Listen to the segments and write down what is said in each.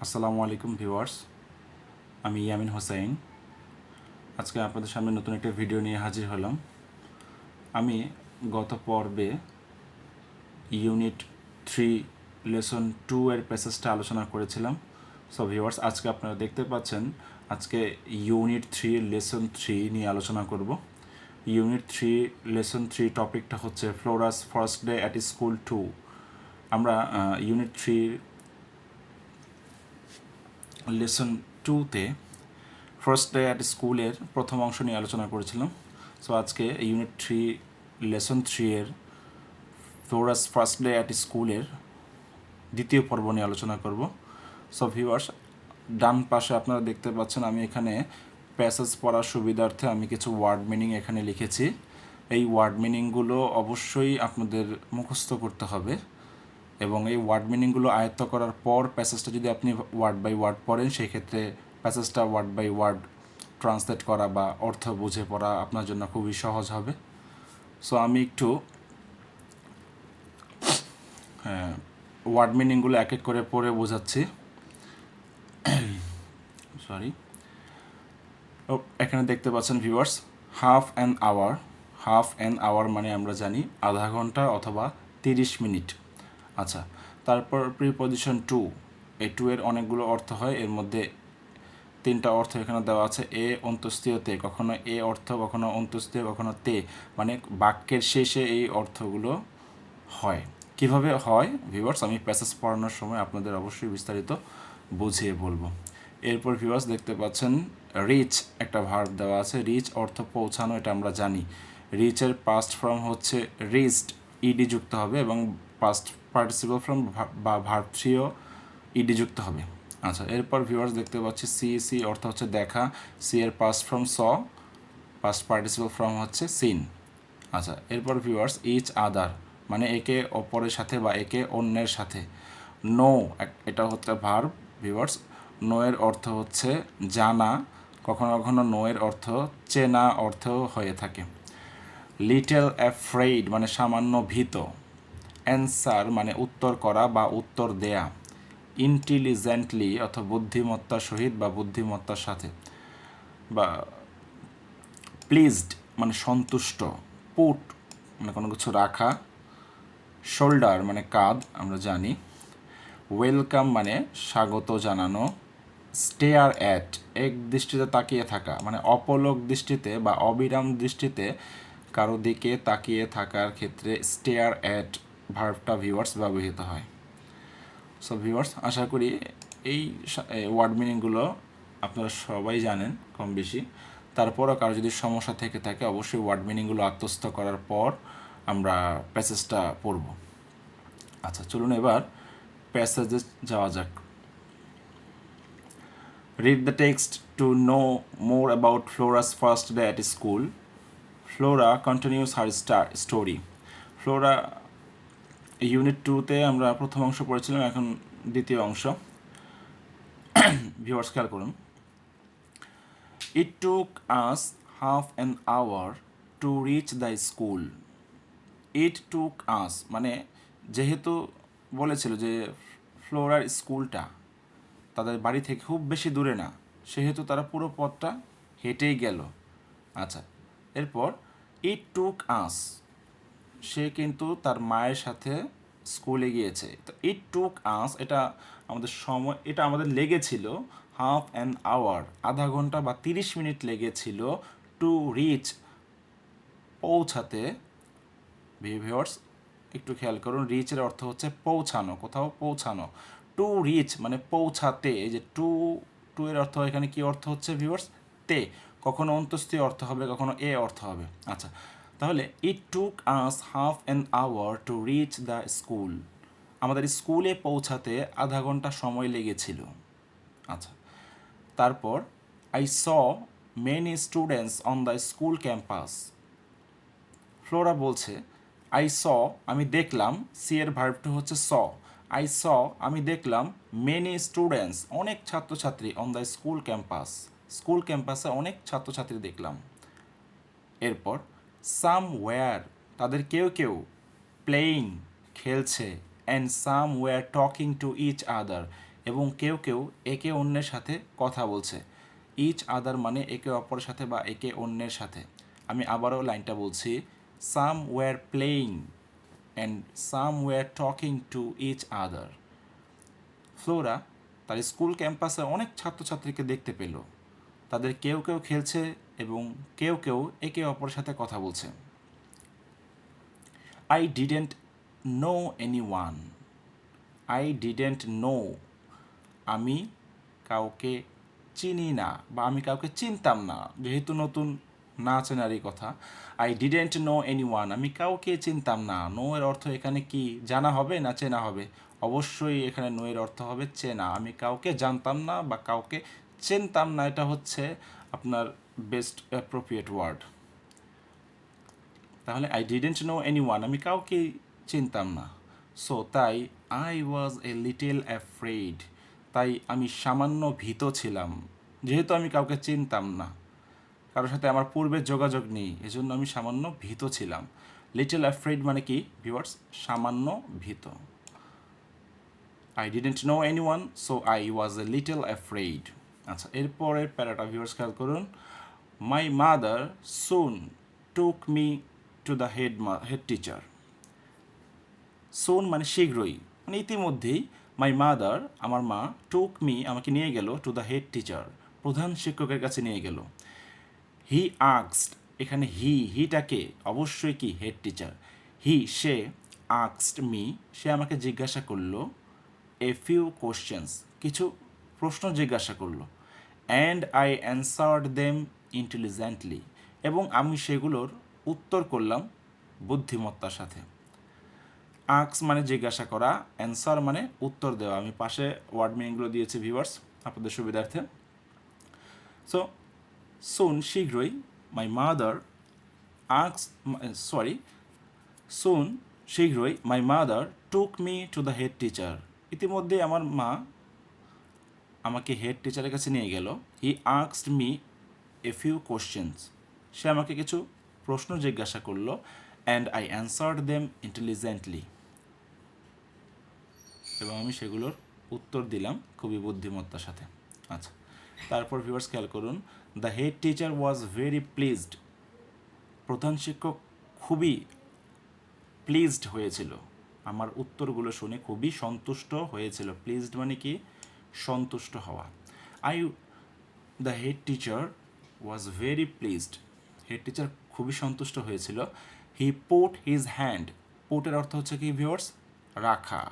আসসালামু আলাইকুম ভিউয়ার্স, আমি ইয়ামিন হোসাইন। আজকে আপনাদের সামনে নতুন একটা ভিডিও নিয়ে হাজির হলাম। আমি গত পর্বে ইউনিট 3 লেসন 2 এর প্যাসেজটা আলোচনা করেছিলাম। সো ভিউয়ার্স, আজকে আপনারা দেখতে পাচ্ছেন আজকে ইউনিট 3 লেসন 3 নিয়ে আলোচনা করব। ইউনিট 3 লেসন 3 টপিকটা হচ্ছে Flora's first day at school 2। আমরা ইউনিট 3 লেসন 2তে ফার্স্ট ডে অ্যাট স্কুলের প্রথম অংশ নিয়ে আলোচনা করেছিলাম। সো আজকে ইউনিট 3 লেসন 3 এর ফ্লোরাস ফার্স্ট ডে অ্যাট স্কুলের দ্বিতীয় পর্ব নিয়ে আলোচনা করব। সো ভিউয়ার্স, ডান পাশে আপনারা দেখতে পাচ্ছেন আমি এখানে প্যাসেজ পড়ার সুবিধার্থে আমি কিছু ওয়ার্ড মিনিং এখানে লিখেছি। এই ওয়ার্ড মিনিংগুলো অবশ্যই আপনাদের মুখস্থ করতে হবে এবং এই ওয়ার্ড মিনিংগুলো আয়ত্ত করার পর প্যাসেজটা যদি আপনি ওয়ার্ড বাই ওয়ার্ড পড়েন, সেই ক্ষেত্রে প্যাসেজটা ওয়ার্ড বাই ওয়ার্ড ট্রান্সলেট করা বা অর্থ বুঝে পড়া আপনার জন্য খুবই সহজ হবে। সো আমি একটু ওয়ার্ড মিনিংগুলো এক এক করে পড়ে বোঝাচ্ছি। সরি, এখানে দেখতে পাচ্ছেন viewers, half an hour. Half an hour মানে আমরা জানি আধা ঘন্টা অথবা 30 মিনিট। আচ্ছা, তারপর প্রিপজিশন টু। এই টু এর অনেকগুলো অর্থ হয়, এর মধ্যে তিনটা অর্থ এখানে দেওয়া আছে, এ অন্তস্থীয় তে। কখনো এ অর্থ, কখনো অন্তস্থীয়, কখনো তে, মানে বাক্যের শেষে এই অর্থগুলো হয়। কিভাবে হয় ভিউয়ার্স, আমি প্যাসেজ পড়ানোর সময় আপনাদের অবশ্যই বিস্তারিত বুঝিয়ে বলবো। এরপর ভিউয়ার্স দেখতে পাচ্ছেন রিচ একটা ভার্ব দেওয়া আছে। রিচ অর্থ পৌঁছানো, এটা আমরা জানি। রিচের পাস্ট ফর্ম হচ্ছে রিচড, ইডি যুক্ত হবে, এবং পাস্ট পার্টিসিপল ফর্ম বা ভার্ব থ্রিও ইডি যুক্ত হবে। আচ্ছা, এরপর ভিউয়ার্স দেখতে পাচ্ছি সি। সি অর্থ হচ্ছে দেখা। সি এর পাস্ট ফর্ম স, পাস্ট পার্টিসিপল ফর্ম হচ্ছে সিন। আচ্ছা, এরপর ভিউয়ার্স ইচ আদার মানে একে অপরের সাথে বা একে অন্যের সাথে। নো এটা হচ্ছে ভার্ব ভিউয়ার্স। নো এর অর্থ হচ্ছে জানা, কখনো কখনো নো এর অর্থ চেনা অর্থও হয়ে থাকে। লিটল অ্যাফ্রেইড মানে সামান্য ভীত। অ্যান্সার মানে উত্তর করা বা উত্তর দেয়া। ইন্টেলিজেন্টলি অথবা বুদ্ধিমত্তার সহিত বা বুদ্ধিমত্তার সাথে। বা প্লিজড মানে সন্তুষ্ট। পুট মানে কোনো কিছু রাখা। শোল্ডার মানে কাঁধ, আমরা জানি। ওয়েলকাম মানে স্বাগত জানানো। স্টেয়ার অ্যাট এক দৃষ্টিতে তাকিয়ে থাকা, মানে অপলক দৃষ্টিতে বা অবিরাম দৃষ্টিতে কারো দিকে তাকিয়ে থাকার ক্ষেত্রে স্টেয়ার অ্যাট ভার্বটা ভিউয়ার্স ব্যবহৃত হয়। সো ভিউয়ার্স, আশা করি এই ওয়ার্ড মিনিংগুলো আপনারা সবাই জানেন কম বেশি। তারপরও কারো যদি সমস্যা থেকে থাকে অবশ্যই ওয়ার্ড মিনিংগুলো আত্মস্থ করার পর আমরা প্যাসেজটা পড়ব। আচ্ছা, চলুন এবার প্যাসেজে যাওয়া যাক। Read the text to know more about Flora's first day at school. Flora continues her story. Flora unit 2তে আমরা প্রথম অংশ পড়েছিলাম, এখন দ্বিতীয় অংশ। ভিউয়ার্স খেয়াল করুন। It took us half an hour to reach the school. It took us মানে যেহেতু বলেছিল যে ফ্লোরার স্কুলটা তাদের বাড়ি থেকে খুব বেশি দূরে না, সেহেতু তারা পুরো পথটা হেঁটেই গেল। আচ্ছা, এরপর ইট টুক আস, সে কিন্তু তার মায়ের সাথে স্কুলে গিয়েছে। তো ইট টুক আস এটা আমাদের সময়, এটা আমাদের লেগেছিল হাফ অ্যান আওয়ার, আধা ঘন্টা বা 30 মিনিট লেগেছিল। টু রিচ পৌঁছাতে। ভিউয়ার্স একটু খেয়াল করুন, রিচের অর্থ হচ্ছে পৌঁছানো, কোথাও পৌঁছানো। টু রিচ মানে পৌঁছাতে। এই যে টু, টু এর অর্থ এখানে কি অর্থ হচ্ছে ভিউয়ার্স? তে। কখনো অন্তস্থীয় অর্থ হবে, কখনো এ অর্থ হবে। আচ্ছা, তাহলে it took us half an hour to reach the school, আমাদের স্কুলে পৌঁছাতে আধা ঘন্টা সময় লেগেছিল। আচ্ছা, তারপর I saw many students on the school campus. Flora বলছে আই স আমি দেখলাম, সি এর ভার্বটা হচ্ছে স। আই স আমি দেখলাম, মেনি স্টুডেন্টস অনেক ছাত্রছাত্রী, on the school campus school ক্যাম্পাসে অনেক ছাত্রছাত্রী দেখলাম। এরপর সাম ওয়্যার তাদের কেউ কেউ, প্লেয়িং খেলছে, and some were talking to each other এবং কেউ কেউ একে অন্যের সাথে কথা বলছে। ইচ আদার মানে একে অপরের সাথে বা একে অন্যের সাথে। আমি আবারও লাইনটা বলছি, some were playing and some were talking to each other. Flora তার স্কুল ক্যাম্পাসে অনেক ছাত্রছাত্রীকে দেখতে পেল। তাদের কেউ কেউ খেলছে এবং কেউ কেউ একে অপরের সাথে কথা বলছে। I didn't know any one. I didn't no, আমি কাউকে চিনি না বা আমি কাউকে চিনতাম না, যেহেতু নতুন না চেনারই কথা। I didn't know any one, আমি কাউকে চিনতাম না। নো এর অর্থ এখানে কি, জানা হবে না চেনা হবে? অবশ্যই এখানে নো এর অর্থ হবে চেনা। আমি কাউকে জানতাম না বা কাউকে চিনতাম না, এটা হচ্ছে আপনার বেস্ট অ্যাপ্রোপ্রিয়েট ওয়ার্ড। তাহলে I didn't know any one, আমি কাউকে চিনতাম না। সো তাই I was a little afraid, তাই আমি সামান্য ভীত ছিলাম, যেহেতু আমি কাউকে চিনতাম না, কারোর সাথে আমার পূর্বের যোগাযোগ নেই, এজন্য আমি সামান্য ভীত ছিলাম। লিটল অ্যাফ্রেড মানে কি ভিউয়ার্স? সামান্য ভীত। I didn't know any one, so I was a little afraid. আচ্ছা, এরপরের প্যারাটা ভিউয়ার্স খেয়াল করুন। My mother soon took me to the head teacher. Soon মানে শীঘ্রই, মানে ইতিমধ্যেই। মাই মাদার আমার মা, টুক মি আমাকে নিয়ে গেল, টু দ্য হেড টিচার প্রধান শিক্ষকের কাছে নিয়ে গেল। হি আক্সড, এখানে হিটাকে অবশ্যই কি হেড টিচার। সে আক্সড মি, সে আমাকে জিজ্ঞাসা করলো, এ ফিউ কোশ্চেন্স, কিছু প্রশ্ন জিজ্ঞাসা করলো। And I answered them intelligently, এবং আমি সেগুলোর উত্তর করলাম বুদ্ধিমত্তার সাথে। আক্স মানে জিজ্ঞাসা করা, অ্যান্সার মানে উত্তর দেওয়া। আমি পাশে ওয়ার্ড মিনিংগুলো দিয়েছি ভিউয়ার্স আপনাদের সুবিধার্থে। সো সুন শীঘ্রই, মাই মাদার আক্স সরি সুন শীঘ্রই my mother took me to the head teacher, ইতিমধ্যে আমার মা আমাকে হেড টিচারের কাছে নিয়ে গেল। হি আক্সড মি এ ফিউ কোশ্চেন্স, সে আমাকে কিছু প্রশ্ন জিজ্ঞাসা করলো। And I answered them intelligently, এবং আমি সেগুলোর উত্তর দিলাম খুবই বুদ্ধিমত্তার সাথে। আচ্ছা, তারপর ভিউয়ার্স খেয়াল করুন, the head teacher was very pleased, প্রধান শিক্ষক খুবই প্লিজড হয়েছিল, আমার উত্তরগুলো শুনে খুবই সন্তুষ্ট হয়েছিল। প্লিজড মানে কি? সন্তুষ্ট হওয়া। The head teacher was very pleased, head teacher খুবই সন্তুষ্ট হয়েছিল। হি পুট হিজ হ্যান্ড, পুটের অর্থ হচ্ছে কি ভিউয়ার্স? রাখা।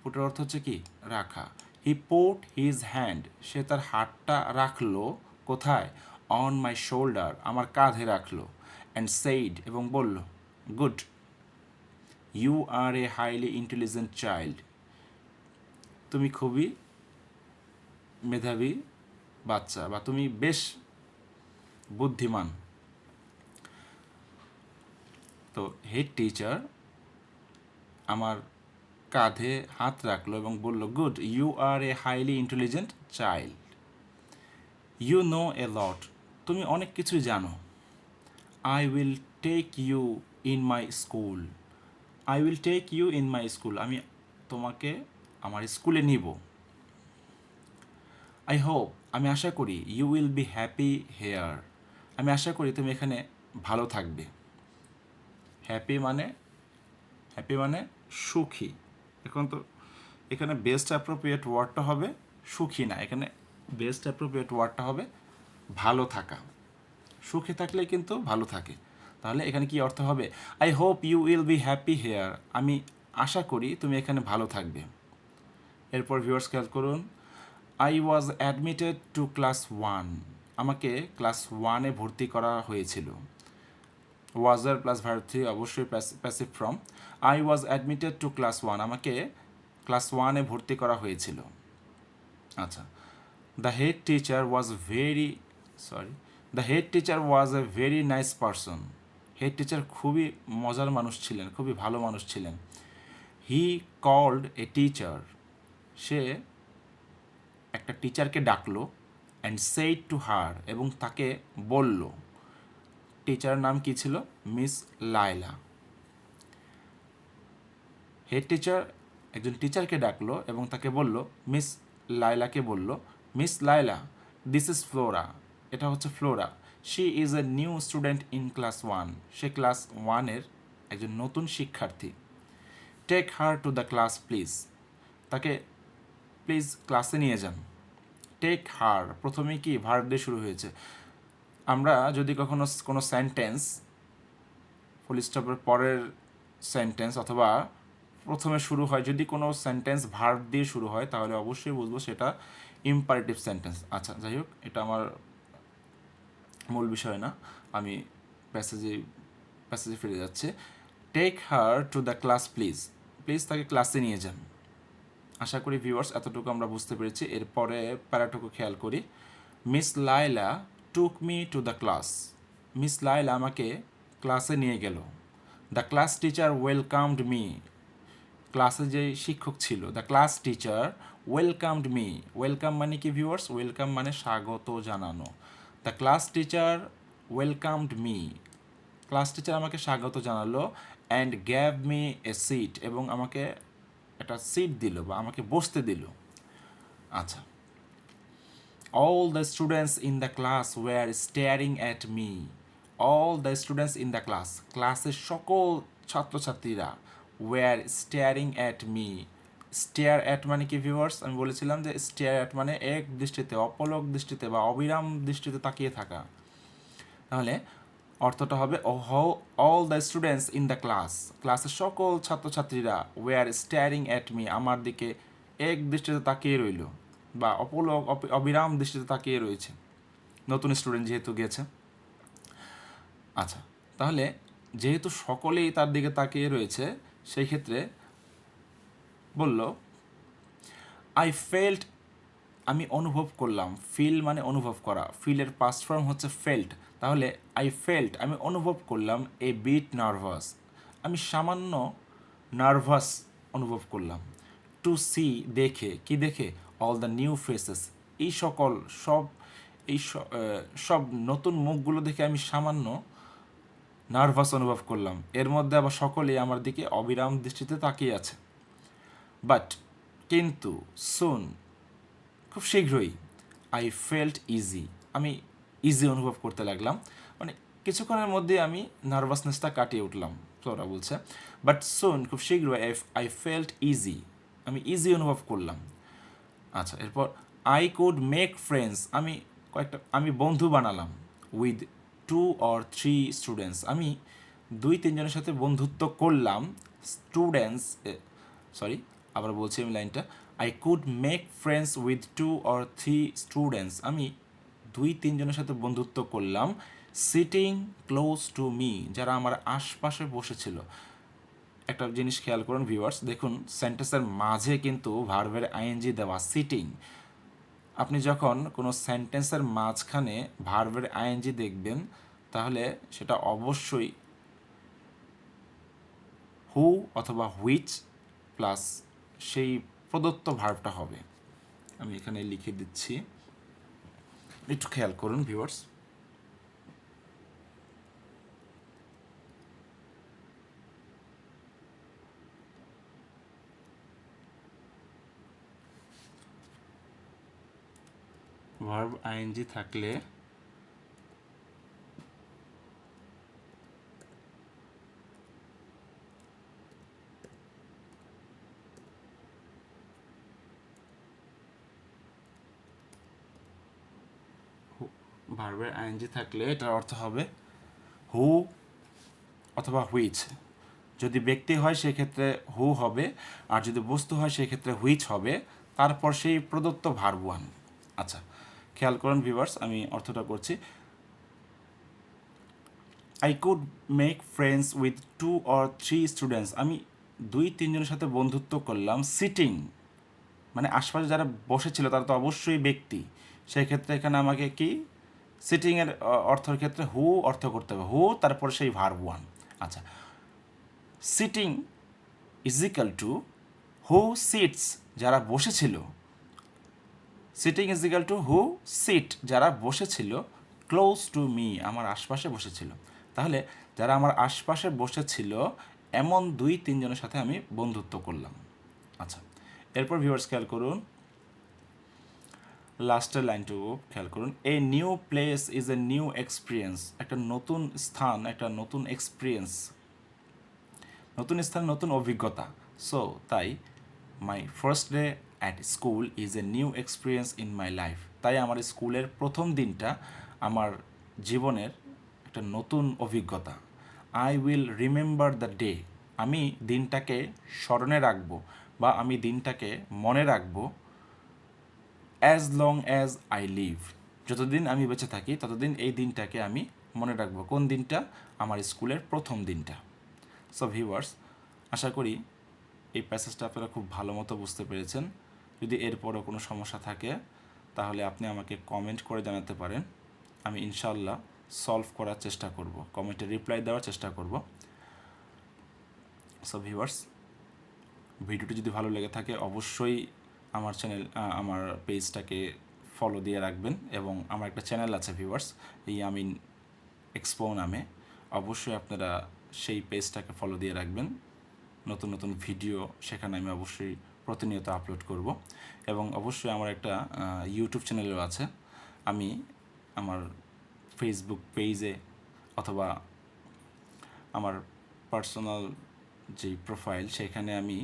পুটের অর্থ হচ্ছে কি? রাখা। হি পুট হিজ হ্যান্ড, সে তার হাতটা রাখলো কোথায়? অন মাই শোল্ডার, আমার কাঁধে রাখলো। অ্যান্ড সেইড, এবং বলল, good, you are a highly intelligent child, তুমি খুবই মেধাবী বাচ্চা বা তুমি বেশ বুদ্ধিমান। তো হেড টিচার আমার কাঁধে হাত রাখলো এবং বলল, good, you are a highly intelligent child, you know a lot, তুমি অনেক কিছুই জানো। I will take you in my school, I will take you in my school, আমি তোমাকে আমার স্কুলে নিব। আই হোপ, আমি আশা করি, you will be happy here, আমি আশা করি তুমি এখানে ভালো থাকবে। হ্যাপি মানে সুখী। এখন তো এখানে বেস্ট অ্যাপ্রোপ্রিয়েট ওয়ার্ডটা হবে সুখী না, এখানে বেস্ট অ্যাপ্রোপ্রিয়েট ওয়ার্ডটা হবে ভালো থাকা। সুখে থাকলে কিন্তু ভালো থাকে। তাহলে এখানে কি অর্থ হবে? I hope you will be happy here, আমি আশা করি তুমি এখানে ভালো থাকবে। এরপর ভিউয়ার্স খেয়াল করুন, I was admitted to class 1, আমাকে ক্লাস 1-এ ভর্তি করা হয়েছিল। ওয়াজার প্লাস ভার্ব 3 অবশ্যই passive form. I was admitted to class 1, আমাকে ক্লাস 1-এ ভর্তি করা হয়েছিল। আচ্ছা, the head teacher was the head teacher was a very nice person, head teacher খুবই মজার মানুষ ছিলেন, খুবই ভালো মানুষ ছিলেন। হি কল্ড এ টিচার, সে একটা টিচারকে ডাকলো। অ্যান্ড সেইড টু হার, এবং তাকে বলল, টিচারের নাম কি ছিল? মিস লায়লা। হেড টিচার একজন টিচারকে ডাকলো এবং তাকে বলল, মিস লায়লাকে বলল, miss Laila, this is Flora, এটা হচ্ছে Flora, she is a new student in class 1, সে ক্লাস 1-এর একজন নতুন শিক্ষার্থী। Take her to the class please, তাকে প্লিজ ক্লাসে নিয়ে যান। টেক হার প্রথমে কি ভার্ব দিয়ে শুরু হয়েছে। আমরা যদি কখনো কোনো সেন্টেন্স ফুল স্টপের পরের সেন্টেন্স অথবা প্রথমে শুরু হয়, যদি কোনো সেন্টেন্স ভার্ব দিয়ে শুরু হয় তাহলে অবশ্যই বুঝবো সেটা ইম্পারেটিভ সেন্টেন্স। আচ্ছা যাই হোক, এটা আমার মূল বিষয় না, আমি প্যাসেজে ফিরে যাচ্ছে। Take her to the class please, please তাকে ক্লাসে নিয়ে যান। আশা করি ভিউয়ার্স এতটুকু আমরা বুঝতে পেরেছি। এরপরে প্যারাটুকু খেয়াল করি। Miss Laila took me to the class, Miss Laila আমাকে ক্লাসে নিয়ে গেল। The class teacher welcomed me, ক্লাসে যে শিক্ষক ছিল, the class teacher welcomed me, welcome মানে কি ভিউয়ার্স, ওয়েলকাম মানে স্বাগত জানানো। The class teacher welcomed me, class teacher আমাকে স্বাগত জানালো, and gave me a seat, এবং আমাকে একটা সিট দিল বা আমাকে বসতে দিল। আচ্ছা, all the students in the class were staring at me, all the students in the class, ক্লাসের সকল ছাত্রছাত্রীরা were staring at me, stare at মানে কি ভিউয়ার্স, আমি বলেছিলাম যে স্টেয়ার অ্যাট মানে এক দৃষ্টিতে, অপলক দৃষ্টিতে বা অবিরাম দৃষ্টিতে তাকিয়ে থাকা। তাহলে অর্থটা হবে all the students in the class, ক্লাসের সকল ছাত্রছাত্রীরা ওয়ার স্টেয়ারিং অ্যাট মি, আমার দিকে এক দৃষ্টিতে তাকিয়ে রইল বা অবিরাম দৃষ্টিতে তাকিয়ে রয়েছে, নতুন স্টুডেন্ট যেহেতু গিয়েছে। আচ্ছা, তাহলে যেহেতু সকলেই তার দিকে তাকিয়ে রয়েছে, সেই ক্ষেত্রে বলল আই ফেল্ট, আমি অনুভব করলাম, ফিল মানে অনুভব করা, ফিলের পাস্ট ফর্ম হচ্ছে ফেল্ট, তাহলে আই ফেল্ট আমি অনুভব করলাম, এ বিট নার্ভাস, আমি সামান্য নার্ভাস অনুভব করলাম। টু সি দেখে, কি দেখে, অল দ্য নিউ ফেসেস, এই সব নতুন মুখগুলো দেখে আমি সামান্য নার্ভাস অনুভব করলাম। এর মধ্যে আবার সকলেই আমার দিকে অবিরাম দৃষ্টিতে তাকিয়ে আছে। বাট কিন্তু, সুন খুব শীঘ্রই, আই ফেল্ট ইজি, আমি ইজি অনুভব করতে লাগলাম, মানে কিছুক্ষণের মধ্যে আমি নার্ভাসনেসটা কাটিয়ে উঠলাম, ওরা বলছে। বাট সুন খুব শীঘ্রই, আই ফেল্ট ইজি, আমি ইজি অনুভব করলাম। আচ্ছা, এরপর আই কুড মেক ফ্রেন্ডস, আমি বন্ধু বানালাম, উইথ 2 or 3 স্টুডেন্টস, আমি 2-3 জনের সাথে বন্ধুত্ব করলাম। স্টুডেন্টস, সরি আবার বলছি আমি লাইনটা, I could make friends with 2 or 3 students, আমি 2-3 জনের সাথে বন্ধুত্ব করলাম। সিটিং ক্লোজ টু মি, যারা আমার আশপাশে বসেছিল। একটা জিনিস খেয়াল করুন ভিউয়ার্স, দেখুন সেন্টেন্সের মাঝে কিন্তু ভার্বের আইএনজি দেওয়া, সিটিং। আপনি যখন কোনো সেন্টেন্সের মাঝখানে ভার্বের আইএনজি দেখবেন তাহলে সেটা অবশ্যই হু অথবা হুইচ প্লাস সেই প্রদত্ত ভার্বটা হবে। আমি এখানে লিখে দিচ্ছি, একটু খেয়াল করুন ভিউয়ার্স। ভার্ব আইএনজি থাকলে ভার্বের আইএনজি থাকলে এটার অর্থ হবে হু অথবা হুইচ। যদি ব্যক্তি হয় সেক্ষেত্রে হু হবে, আর যদি বস্তু হয় সেক্ষেত্রে হুইচ হবে, তারপর সেই প্রদত্ত ভার্ব ওয়ান। আচ্ছা, খেয়াল করুন ভিউয়ার্স, আমি অর্থটা করছি। I could make friends with 2 or 3 students, আমি 2-3 জনের সাথে বন্ধুত্ব করলাম। সিটিং মানে আশপাশে যারা বসেছিল তারা তো অবশ্যই ব্যক্তি, সেই ক্ষেত্রে এখানে আমাকে কি সিটিংয়ের অর্থের ক্ষেত্রে হু অর্থ করতে হবে, হু তারপর সেই ভার্ব ওয়ান। আচ্ছা, sitting is equal to who sits, যারা বসেছিল, sitting is equal to who sit, যারা বসেছিল, ক্লোজ টু মি, আমার আশপাশে বসেছিল। তাহলে যারা আমার আশপাশে বসেছিল এমন 2-3 জনের সাথে আমি বন্ধুত্ব করলাম। আচ্ছা, এরপর ভিউয়ার্স খেয়াল করুন, লাস্টের লাইনটুকু খেয়াল করুন, a new place is a new experience, একটা নতুন স্থান একটা নতুন এক্সপিরিয়েন্স, নতুন স্থান নতুন অভিজ্ঞতা। সো তাই my first day at school is a new experience in my life, তাই আমার স্কুলের প্রথম দিনটা আমার জীবনের একটা নতুন অভিজ্ঞতা। I will remember the day, আমি দিনটাকে স্মরণে রাখবো বা আমি দিনটাকে মনে রাখবো, as long as I live, যতদিন আমি বেঁচে থাকি ততদিন এই দিনটাকে আমি মনে রাখবো। কোন দিনটা? আমার স্কুলের প্রথম দিনটা। সো ভিউয়ার্স, আশা করি এই প্যাসেজটা আপনারা খুব ভালো মতো বুঝতে পেরেছেন। যদি এরপরও কোনো সমস্যা থাকে তাহলে আপনি আমাকে কমেন্ট করে জানাতে পারেন, আমি ইনশাল্লাহ সলভ করার চেষ্টা করব, কমেন্টে রিপ্লাই দেওয়ার চেষ্টা করব। সো ভিউয়ার্স, ভিডিওটি যদি ভালো লেগে থাকে অবশ্যই আমার আমার পেজটাকে ফলো দিয়ে রাখবেন, এবং আমার একটা চ্যানেল আছে ভিউয়ার্স, ইয়ামিন এক্সপো নামে, অবশ্যই আপনারা সেই পেজটাকে ফলো দিয়ে রাখবেন। নতুন নতুন ভিডিও সেখানে আমি অবশ্যই প্রতিনিয়ত আপলোড করব, এবং অবশ্যই আমার একটা ইউটিউব চ্যানেলও আছে। আমি আমার ফেসবুক পেজে অথবা আমার পার্সোনাল যেই প্রোফাইল সেখানে আমি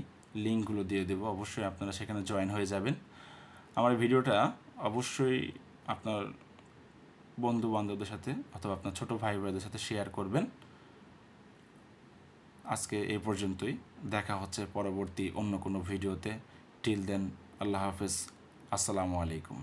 লিঙ্কগুলো দিয়ে দেবো, অবশ্যই আপনারা সেখানে জয়েন হয়ে যাবেন। আমার ভিডিওটা অবশ্যই আপনার বন্ধু বান্ধবদের সাথে অথবা আপনার ছোটো ভাই বোনদের সাথে শেয়ার করবেন। আজকে এই পর্যন্তই, দেখা হচ্ছে পরবর্তী অন্য কোনো ভিডিওতে। টিল দেন, আল্লাহ হাফেজ, আসসালামু আলাইকুম।